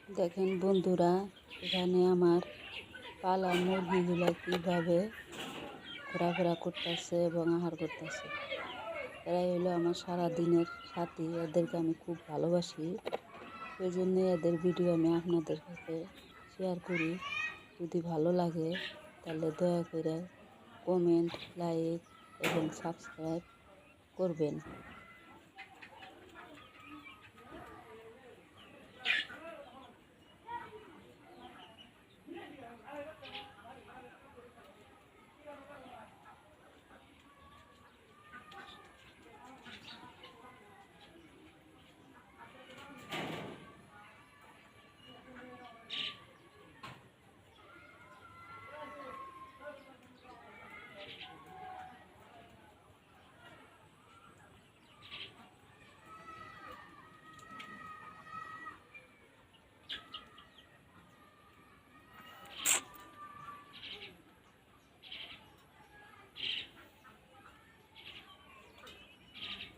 দেখেন বন্ধুরা, এখানে আমার পালা মুরগিগুলো কীভাবে ঘোরাফেরা করতেছে এবং আহার করতেছে। এরাই হলো আমার সারা দিনের সাথী। এদেরকে আমি খুব ভালোবাসি, সেই জন্য এদের ভিডিও আমি আপনাদের কাছে শেয়ার করি। যদি ভালো লাগে তাহলে দয়া করে কমেন্ট, লাইক এবং সাবস্ক্রাইব করবেন।